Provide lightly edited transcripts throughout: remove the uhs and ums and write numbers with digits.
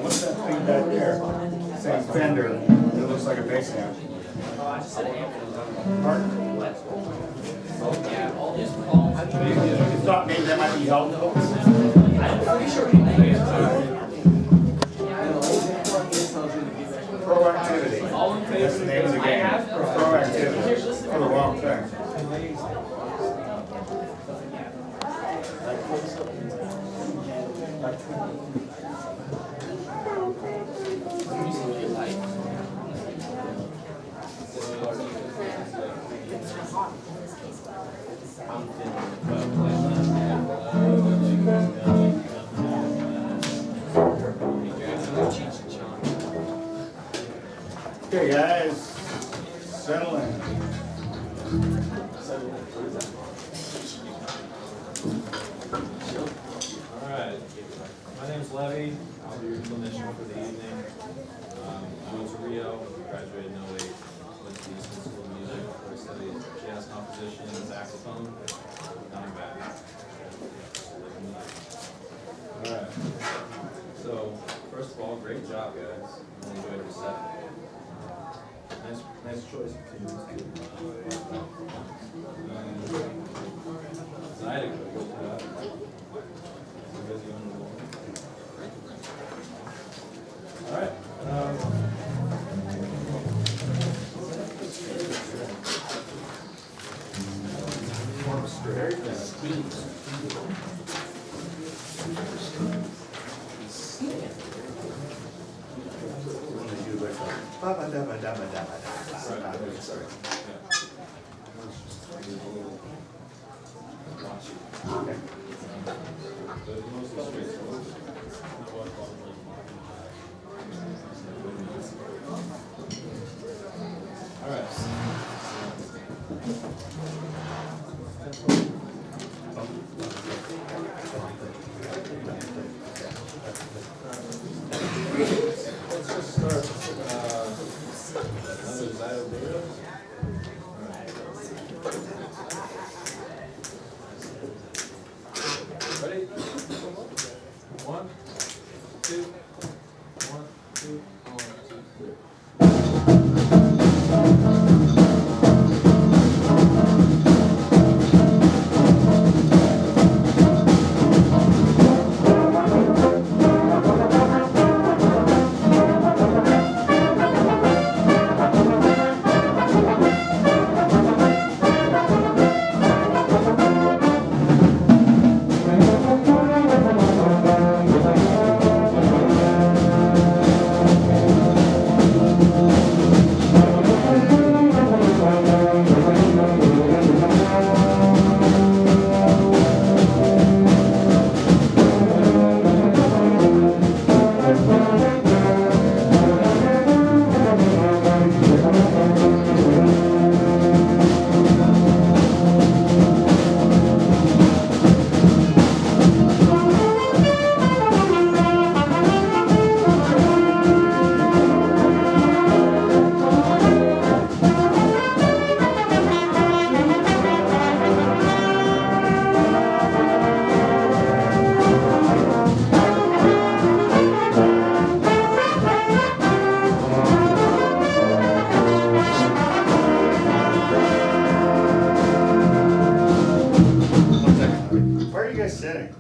What's that thing back there? Saying Fender. It looks like a bass amp. Pardon? You thought maybe that might be helpful? Proactivity. That's the name of the game. Proactivity. For the wrong thing. Okay, guys, settle in. All right. My name's Levi. I'll be your clinician for the evening. I went to Rio, graduated in 08, went to the Eastern School of Music, where I studied jazz composition and saxophone. Now I'm back. All right. So, first of all, great job, guys. I enjoyed your set. Nice choice of tunes, too. I had a good job. All right. Let's just start another Saelua. Ready? 1, 2, 1, 2, 1, 2, 3.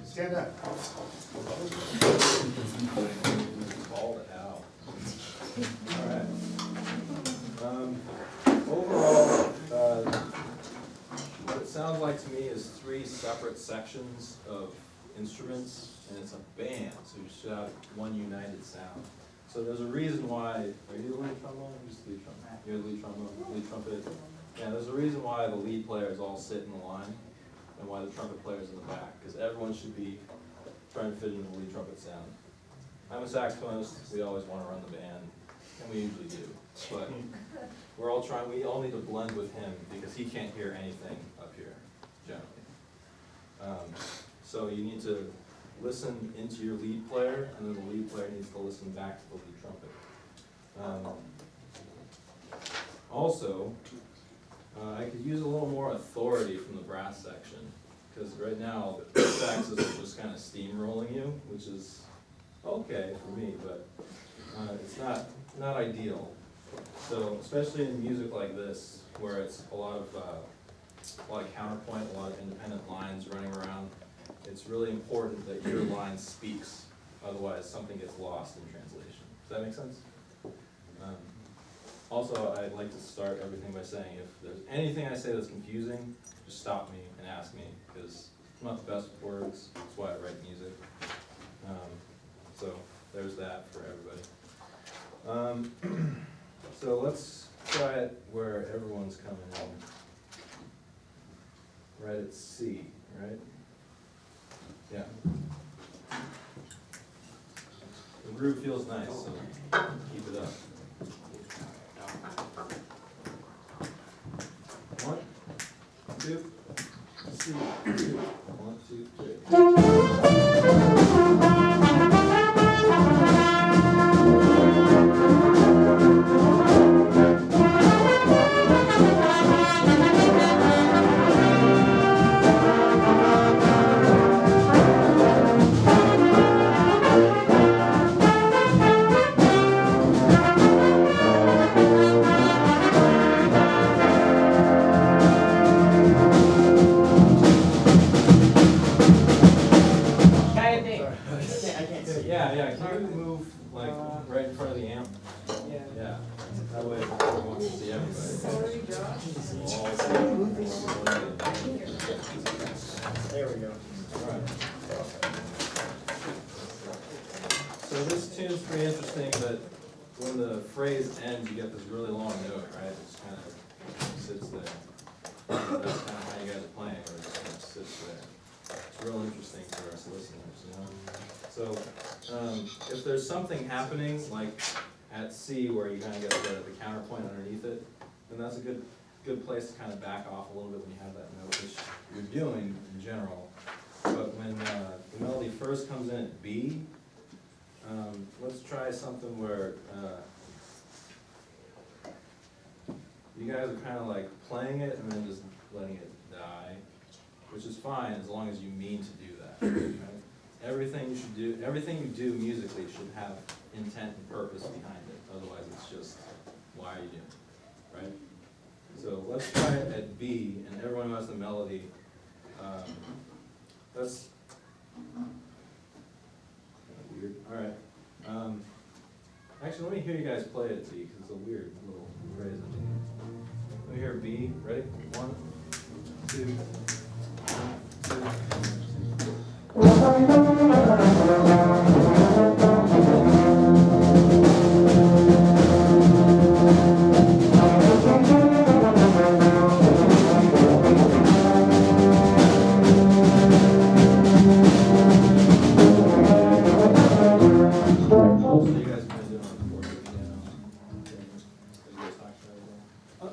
Stand up. Called it out. All right. Overall, what it sounds like to me is 3 separate sections of instruments, and it's a band, so you should have one united sound. So there's a reason why. Are you the lead trombone? Who's the lead trombone? You're the lead trombone, lead trumpet. Yeah, there's a reason why the lead players all sit in the line, and why the trumpet player's in the back, because everyone should be trying to fit in the lead trumpet sound. I'm a saxophonist, we always want to run the band, and we usually do, but we all need to blend with him, because he can't hear anything up here, generally. So you need to listen into your lead player, and then the lead player needs to listen back to the lead trumpet. Also, I could use a little more authority from the brass section, because right now the saxes are just kind of steamrolling you, which is okay for me, but it's not ideal. So especially in music like this, where it's a lot of counterpoint, a lot of independent lines running around, it's really important that your line speaks. Otherwise, something gets lost in translation. Does that make sense? Also, I'd like to start everything by saying if there's anything I say that's confusing, just stop me and ask me, because I'm not the best with words. That's why I write music. So there's that for everybody. So let's try it where everyone's coming in. Right at C, right? Yeah. The groove feels nice, so keep it up. 1, 2, C. 1, Yeah, can you move like right in front of the amp? Yeah. That way everyone can see everybody. Sorry, Josh. There we go. Alright. So this tune's pretty interesting, but when the phrase ends, you get this really long note, right? It just kind of sits there. That's kind of how you guys are playing, or it just kind of sits there. It's real interesting for us listeners, you know? So, if there's something happening, like at C, where you kind of get the counterpoint underneath it, then that's a good place to kind of back off a little bit when you have that note, which you're doing in general. But when the melody first comes in at B, let's try something where you guys are kind of like playing it and then just letting it die, which is fine as long as you mean to do that. Right? Everything you do musically should have intent and purpose behind it. Otherwise, it's just, why are you doing it, right? So let's try it at B, and everyone who has the melody. That's weird. All right. Actually, let me hear you guys play it at B, because it's a weird little phrase. Let me hear B. Ready? 1, 2, 1, 2.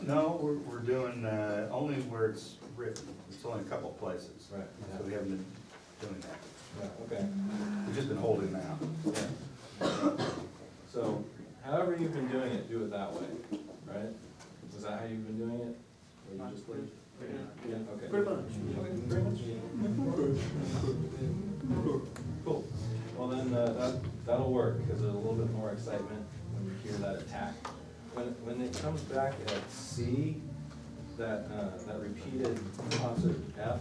No, we're doing only where it's written. It's only a couple of places. Right. So we haven't been doing that. Yeah, okay. We've just been holding that. Yeah. So, however you've been doing it, do it that way, right? Is that how you've been doing it? Or you just played? Yeah, okay. Pretty much. Cool. Well then, that'll work, because there's a little bit more excitement when you hear that attack. When it comes back at C, that repeated concert F,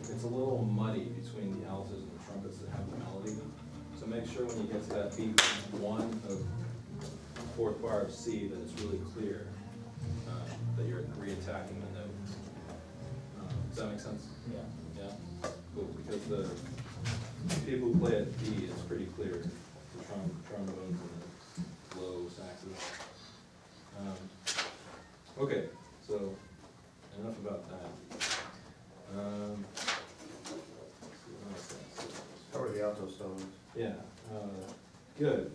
it's a little muddy between the altos and the trumpets that have the melody. So make sure when you get to that beat 1 of fourth bar of C that it's really clear that you're re-attacking the note. Does that make sense? Yeah. Yeah? Cool, because the people who play at D, it's pretty clear. The trombones and the low saxes. Okay, so enough about that. How are the alto solos? Yeah, good.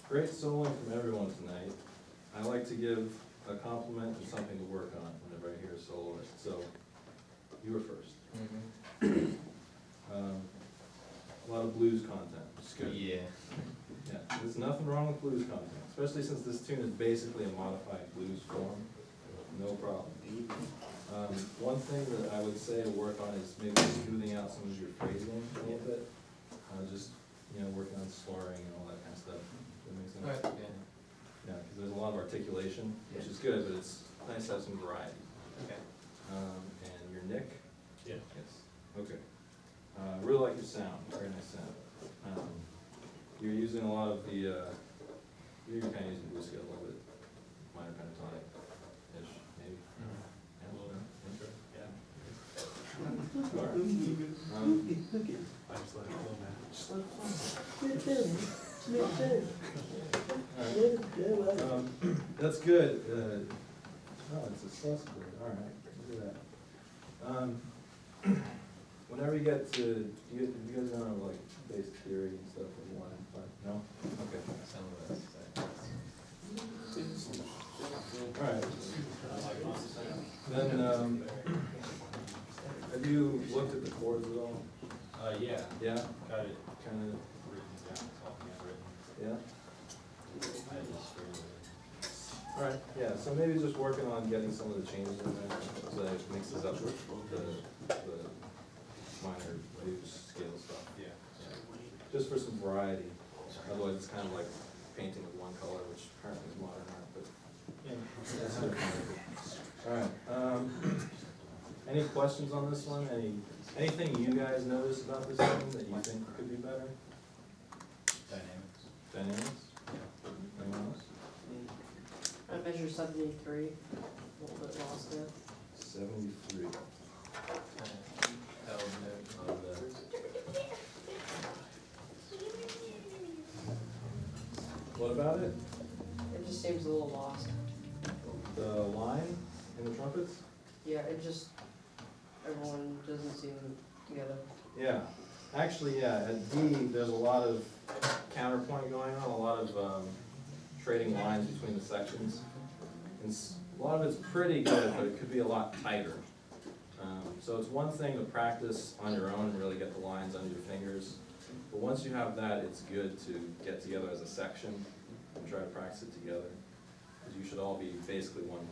Great soloing from everyone tonight. I like to give a compliment and something to work on whenever I hear a soloist. So, you were first. A lot of blues content, which is good. Yeah. Yeah, there's nothing wrong with blues content, especially since this tune is basically a modified blues form. No problem. One thing that I would say to work on is maybe smoothing out some of your phrasing a little bit. good, but it's nice to have some variety. Okay. And your Nick? Yeah. Yes, okay. Really like your sound, very nice sound. You're using a lot of the, you're kind of using blue scale a little bit, minor pentatonic-ish, maybe? Yeah, a little bit. Yeah. All right. I just let it flow, man. That's good. Oh, it's accessible. All right, look at that. Whenever you get to, you guys know like basic theory and stuff that you want to find? No? Okay. All right. Then, have you looked at the chords at all? Yeah. Yeah? Got it Kind of, written down, it's all handwritten. yeah? I just really. All right, yeah, so maybe just working on getting some of the changes in there, so that it mixes up the minor blues scale stuff. Yeah. Just for some variety, otherwise it's kind of like painting with one color, which apparently is modern art, but. All right, any questions on this one? Anything you guys noticed about this one that you think could be better? Dynamics. Dynamics? Anyone else? I measure 73, a little bit lost there. 73. What about it? It just seems a little lost. The line in the trumpets? Yeah, it just, everyone doesn't seem together. Yeah, actually, yeah, at D, there's a lot of counterpoint going on, a lot of trading lines between the sections. And a lot of it's pretty good, but it could be a lot tighter. So it's one thing to practice on your own and really get the lines under your fingers. But once you have that, it's good to get together as a section and try to practice it together. Because you should all be basically one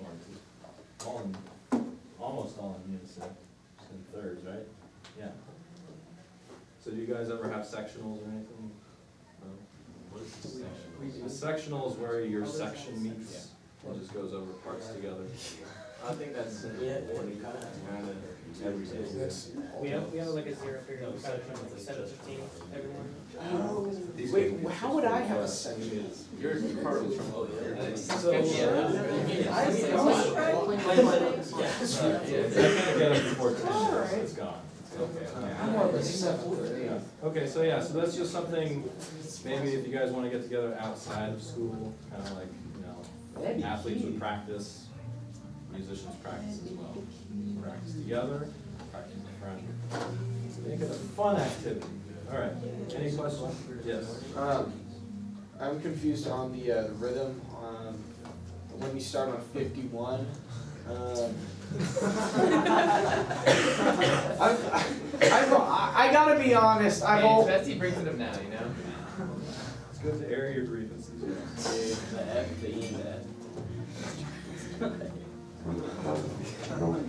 horn, almost all in unison, just in thirds, right? Yeah. So do you guys ever have sectionals or anything? No? What is the section? The sectional is where your section meets and just goes over parts together. I think that's what you kind of every day. We have like a 0 period, we kind of run like 7:15 every morning. Oh, wait, well, how would I have a section? Yours is part of the trouble. It's gone. I'm more of a 7. Okay, so yeah, so that's just something, maybe if you guys want to get together outside of school, kind of like, athletes would practice, musicians practice as well. Practice together, practice in front. Make it a fun activity. All right, any questions? Yes. I'm confused on the rhythm, when we start on 51. I gotta be honest, I've Hey, always. Betsy brings it up now, you know? It's good to air your grievances. The F, the E, and the F.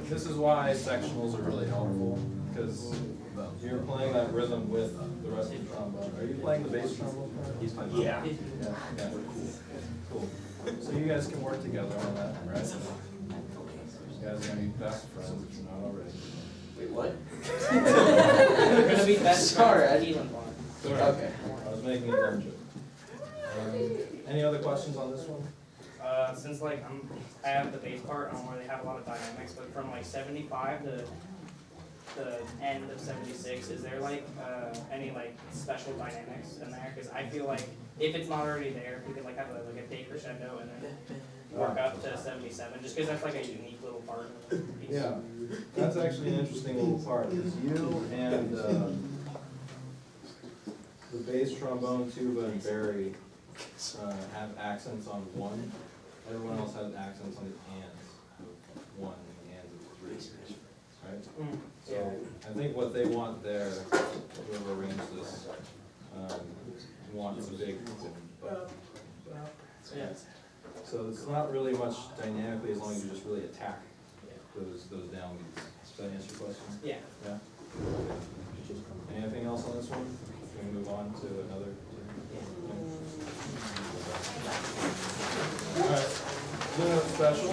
This is why sectionals are really helpful, because you're playing that rhythm with the rest of the trombone. Are you playing the bass trombone part? He's playing. Yeah. Yeah, okay, cool. So you guys can work together on that, right? You guys are gonna be best friends if you're not already. Wait, what? We're gonna be best Sorry, friends I at didn't- Elon Bar. Sorry. Okay. I was making a dumb joke. Any other questions on this one? Since like I have the bass part on where they have a lot of dynamics, but from like 75 to the end of 76, is there like any like special dynamics in there? Because I feel like if it's not already there, we could like have like a big crescendo and then work up to 77, just because that's like a unique little part of the piece. Yeah, that's actually an interesting little part, is you and the bass, trombone, tuba, and Barry have accents on one. Everyone else has accents on the ands of one and the ands of three, right? So I think what they want there, whoever arranged this, wants a big, Yeah. so it's not really much dynamically as long as you just really attack those downbeats. Does that answer your question? Yeah. Yeah? Anything else on this one? Can we move on to another? All right. special.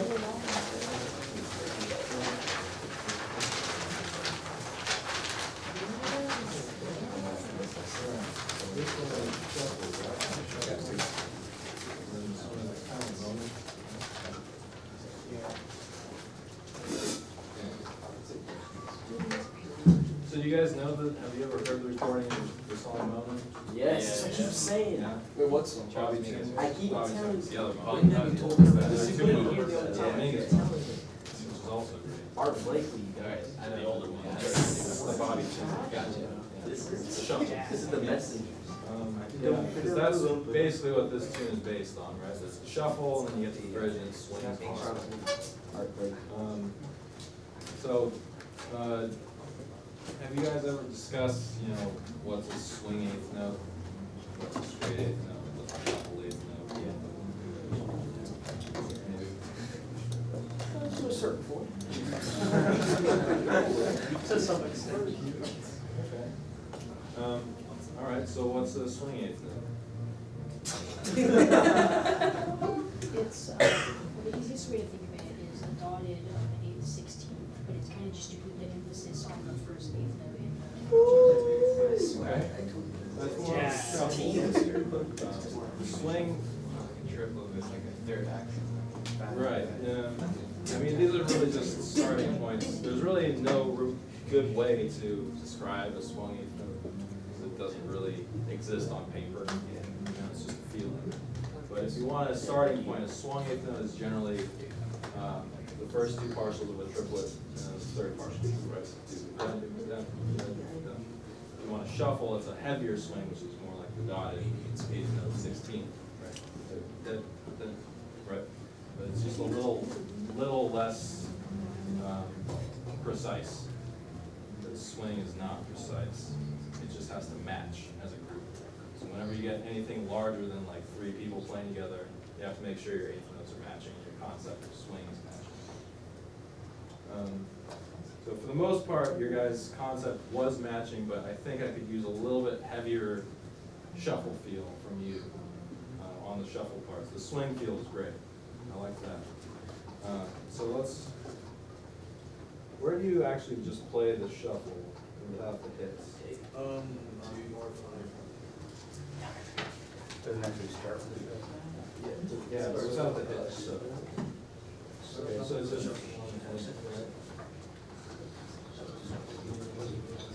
So do you guys know that, have you ever heard the recording of the song Mona? Yes, I keep saying. Yeah. Wait, what's the? Bobby Tunes? I keep Bobby telling Tunes, the other you. Bobby When have you Tunes. told us that? There's This two is more. what you hear the other There's time. Mingus, Telling me. which is also great. Art Blakely, you guys. I know the older one. That's the Bobby Tunes. Gotcha. This is, Shuffle. this is the messengers. Yeah, because that's basically what this tune is based on, right? There's the shuffle, and then you get the bridge and it swings on. Art Blakely. So, have you guys ever discussed, you know, what's a swing eighth note? What's a straight eighth note? What's a shuffle eighth note? To a certain point. To some extent. Okay. All right, so what's a swing eighth note? It's, the easiest way to think of it is a dotted 8/16, but it's kind of just to put the emphasis on the first eighth note in the. Okay. That's more Yeah. shuffle. Swing, Triple is like a third action. right, yeah. I mean, these are really just starting points. There's really no good way to describe a swung eighth note, because it doesn't really exist on paper. You know, it's just a feeling. But if you want a starting point, a swung eighth note is generally the first two partials of a triplet and the third partial, right? If you want to shuffle, it's a heavier swing, which is more like the dotted eighth note 16, right? Right. But it's just a little less precise. The swing is not precise. It just has to match as a group. So whenever you get anything larger than like 3 people playing together, you have to make sure your eighth notes are matching, your concept of swing is matching. So for the most part, your guys' concept was matching, but I think I could use a little bit heavier shuffle feel from you on the shuffle parts. The swing feel is great. I like that. So where do you actually just play the shuffle without the hits? Doesn't actually start with it. Yeah, but without the hits, so. Okay, so it's just.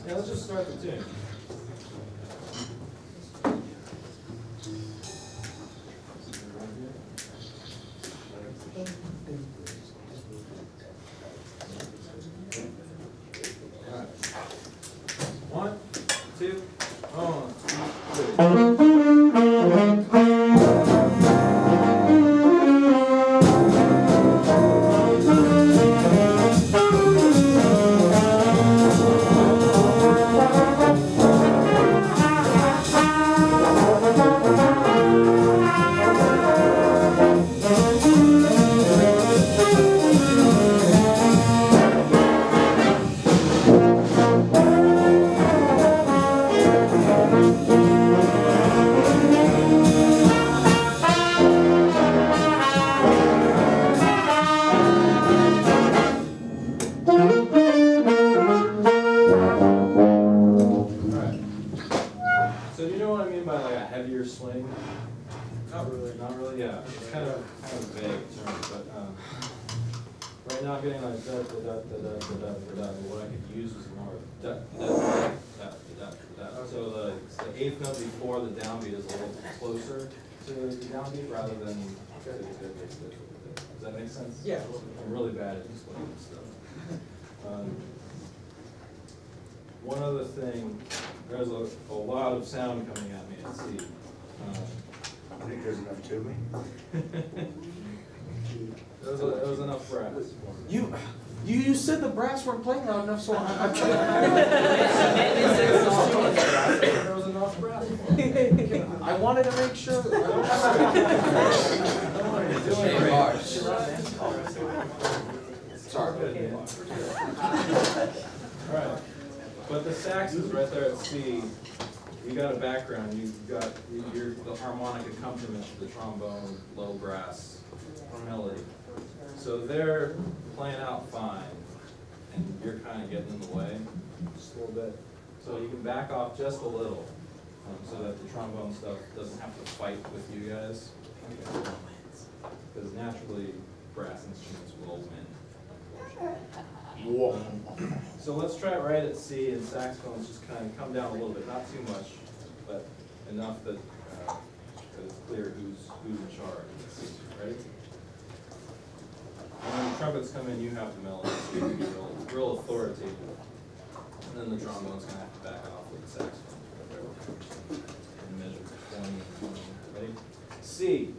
Yeah, let's just start the tune. Alright. 1, 2, So do you know what I mean by like a heavier swing? Not really, yeah. It's kind of vague term, but right now I'm getting like da da da da da da da da. What I could use is more da da da da da da. So the eighth note before the downbeat is a little closer to the downbeat rather than. Does that make sense? Yeah. I'm really bad at explaining stuff. One other thing, there's a lot of sound coming at me at sea. I think there's enough tubing. There was enough brass for me. You said the brass weren't playing loud enough, so I There was enough brass for me. I wanted to make sure. Don't worry, you're doing great. Sorry. All right, but the sax is right there at C. You got a background. You've got the harmonic accompaniment to the trombone, low brass melody. So they're playing out fine, and you're kind of getting in the way just a little bit. So you can back off just a little, so that the trombone stuff doesn't have to fight with you guys. Because naturally, brass instruments will win. So let's try it right at C, and saxophones just kind of come down a little bit, not too much, but enough that it's clear who's in charge. Ready? And when the trumpets come in, you have to mellow, so you can be real authoritative. And then the trombone's gonna have to back off with the saxophone. And measure 20. Ready? C. You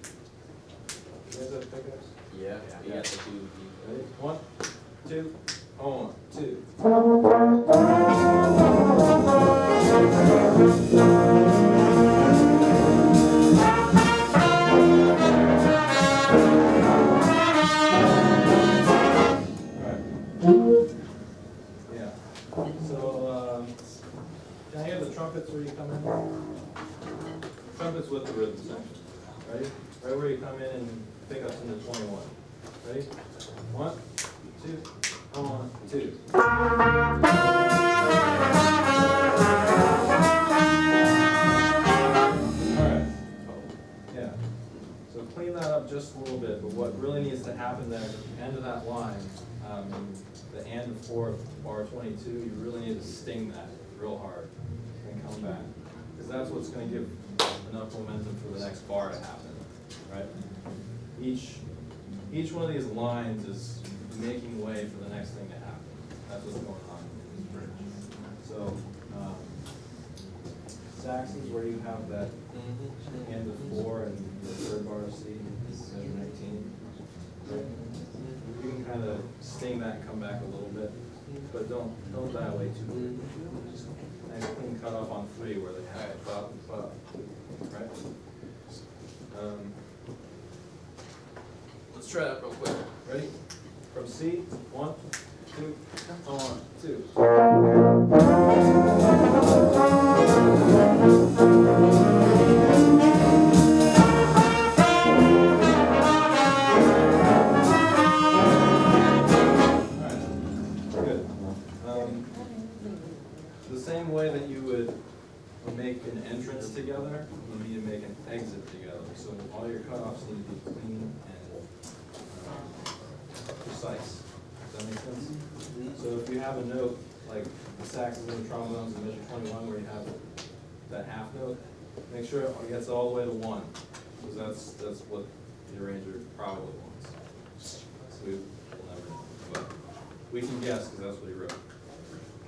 guys have pickups? Yeah, we got the two. Ready? 1, 2, 1, 2. Yeah. So, can I hear the trumpets where you come in? Trumpets with the rhythm section. Ready? Right where you come in and pick up into 21. Ready? 1, 2, 1, 2. Alright. Yeah. So clean that up just a little bit, but what really needs to happen there at the end of that line, the and of 4 of bar 22, you really need to sting that real hard and come back. Because that's what's going to give enough momentum for the next bar to happen, right? Each one of these lines is making way for the next thing to happen. That's what's going on in this bridge. So, sax is where you have that and of 4 and the third bar of C, measure 19. Right? You can kind of sting that and come back a little bit, but don't dilate too much. Just nice clean cut off on 3 where they have it, bop, bop, right? Let's try that real quick. Ready? From C, 1, 2, 1, 2. Good. The same way that you would make an entrance together, you need to make an exit together. So all your cutoffs need to be clean and precise. Does that make sense? So if you have a note, like the saxes and the trombones in measure 21 where you have that half note, make sure it gets all the way to 1, because that's what the arranger probably wants. So we'll never know, but we can guess because that's what he wrote.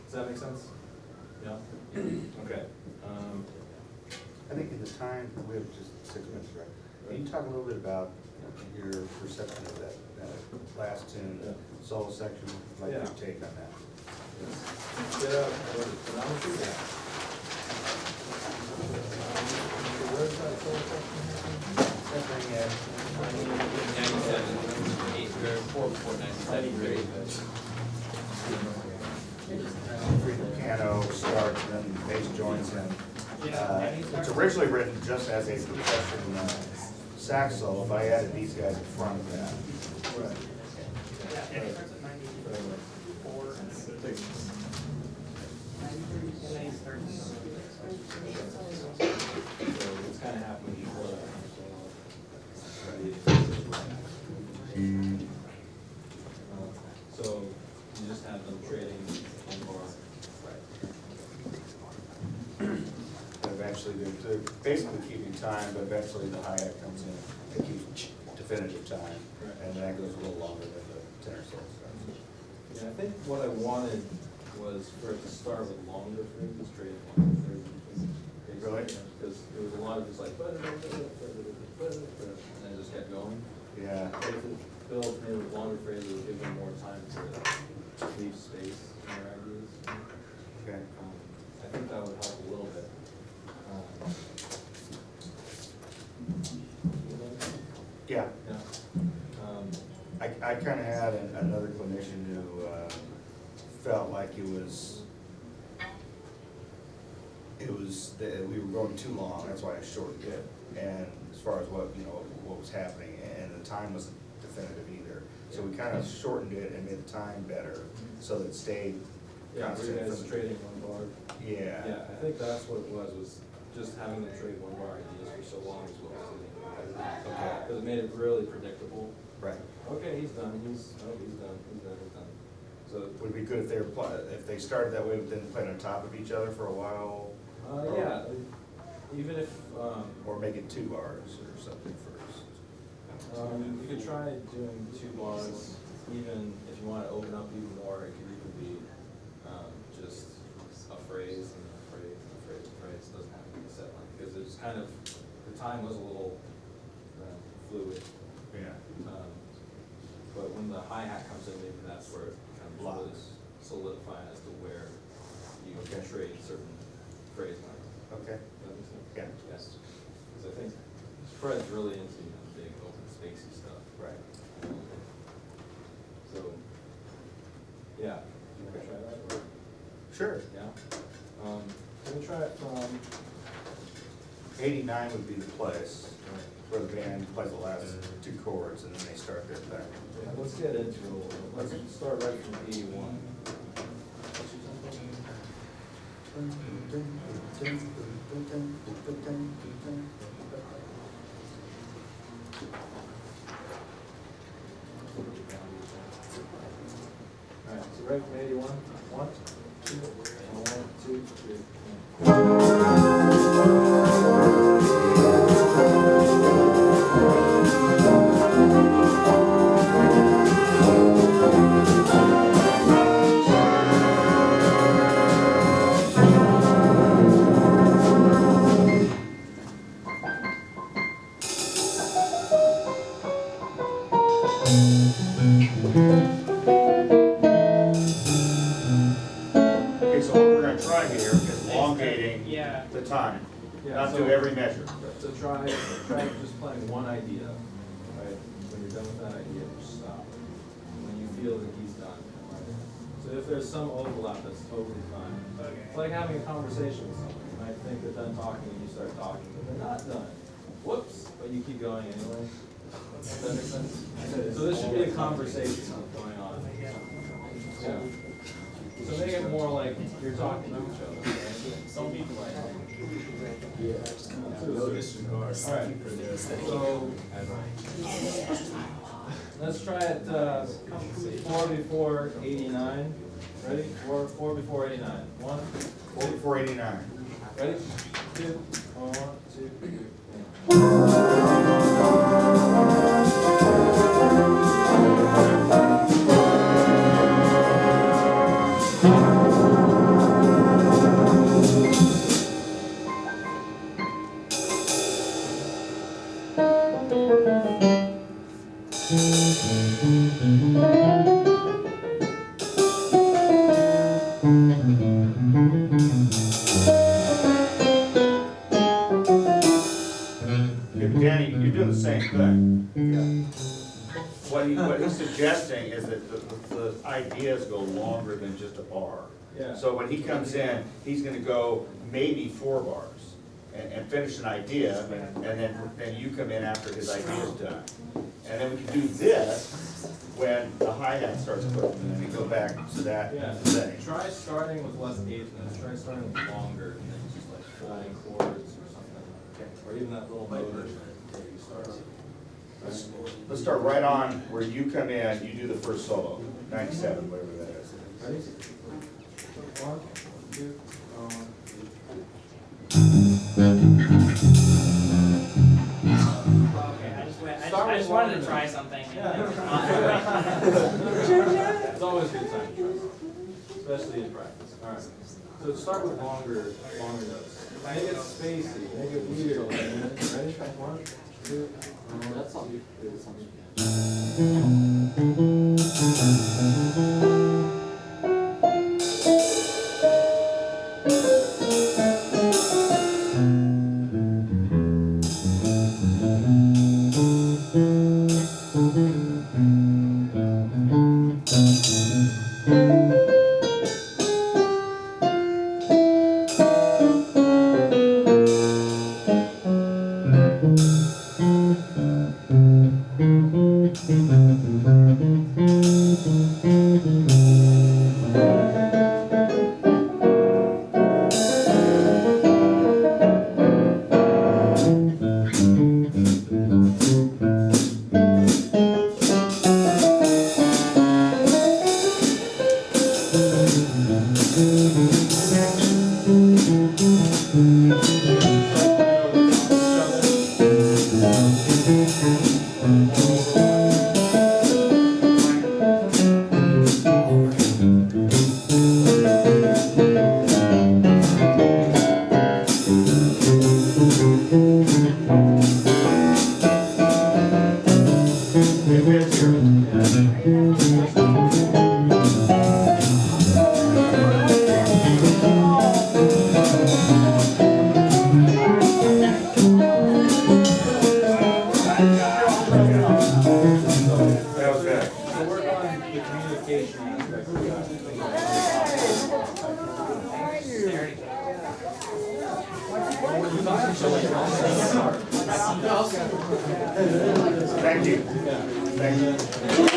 Does that make sense? Yeah? Okay. I think in the time, we have just 6 minutes, right? Can you talk a little bit about your perception of that last tune, solo section, like your take on that? Where's that solo section? Something at 97, 8th grade, 97th grade. the piano starts, then bass joins in. It's originally written just as a percussion sax solo, but I added these guys in front of that. Right. Yeah, it starts at 94 and then goes 93, and then he starts. So it's kind of happening before that. So you just have them trading one bar. Eventually, they're basically keeping time, but eventually the hi-hat comes in and keeps definitive time, and that goes a little longer than the tenor solo starts. Yeah, I think what I wanted was for it to start with longer phrases, trading longer phrases. Really? Because there was a lot of just like, and then it just kept going. Yeah. If it built maybe with longer phrases, it would give them more time to leave space in their ideas. Okay. I think that would help a little bit. Yeah. Yeah. I kind of had another clinician who felt like we were going too long. That's why I shortened it. And as far as what was happening, and the time wasn't definitive either. So we kind of shortened it and made the time better, so that it stayed Yeah, were you constant. guys from- trading one bar? Yeah. Yeah, I think that's what it was just having them trade one bar ideas for so long is what was getting competitive. Okay. Because it made it really predictable. Right. Okay, he's done, he's done, he's done. So, Would it be good if if they started that way, but then played on top of each other for a while? yeah, even if, Or make it 2 bars or something first? you could try doing 2 bars, even if you want to open up even more, it could even be, just a phrase and a phrase and a phrase and a phrase, it doesn't have to be a set line, because it's kind of, the time was a little fluid. Yeah. But when the hi-hat comes in, maybe that's where it kind of really solidifies as to where you can Okay. trade certain phrase lines. Okay. Does that make sense? Yeah. Yes. Because I think Fred's really into, big open spacey stuff. Right. So, yeah, you want to try that? Or- Sure. Yeah? Can we try it from, 89 would be the place where the band plays the last 2 chords and then they start their thing. yeah, let's get into it a little bit. Let's start right from 81. All right, so right from 81, 1, 2, 1, 2, 3. Okay, so what we're gonna try here is elongating Yeah. the time, Yeah, not so- do every measure. So try just playing one idea, right? When you're done with that idea, just stop. When you feel that he's done, right? So if there's some overlap, that's totally fine. Okay. It's like having a conversation with someone. You might think they're done talking and you start talking, but they're not done. Whoops, but you keep going anyway. Does that make sense? So this should be a conversation going on. Yeah. So make it more like you're talking to each other, right? Don't be polite. All right, so let's try it 4 before 89. Ready? 4 before 89. 1, 489. ready? 2, 1, 2, 3. Okay, but Danny, you're doing the same thing. What he's suggesting is that the ideas go longer than just a bar. Yeah. So when he comes in, he's gonna go maybe 4 bars and finish an idea, and then you come in after his idea's done. And then we can do this when the hi-hat starts clicking, and then we go back to that Yeah, setting. try starting with less eighths, try starting with longer, and then just like flying chords or something. Or even that little motor where you start. Let's start right on where you come in, you do the first solo, 97, whatever that is. Ready? 1, 2, 1. Okay, I just wanted to try something. It's always a good time to try, especially in practice. All right. So start with longer notes. Make it spacey, make it weird. Ready? 1, 2, 1. amplification aspect of that. Thank you. Thank you.